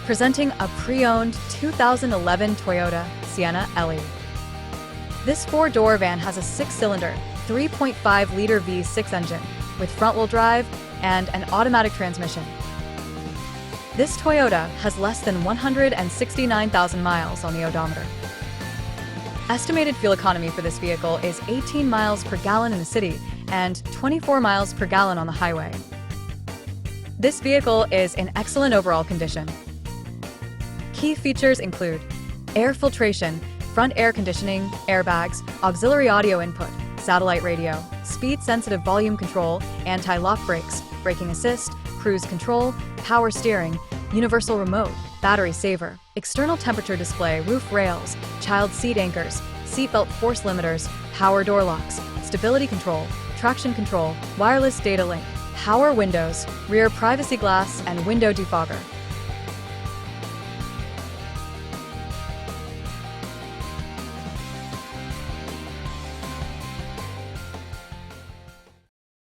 presenting a pre-owned 2011 Toyota Sienna LE. This four-door van has a six-cylinder, 3.5-liter V6 engine with front-wheel drive and an automatic transmission. This Toyota has less than 169,000 miles on the odometer. Estimated fuel economy for this vehicle is 18 miles per gallon in the city and 24 miles per gallon on the highway. This vehicle is in excellent overall condition. Key features include air filtration, front air conditioning, airbags, auxiliary audio input, satellite radio, speed-sensitive volume control, anti-lock brakes, braking assist, cruise control, power steering, universal remote, battery saver, external temperature display, roof rails, child seat anchors, seatbelt force limiters, power door locks, stability control, traction control, wireless data link, power windows, rear privacy glass, and window defogger.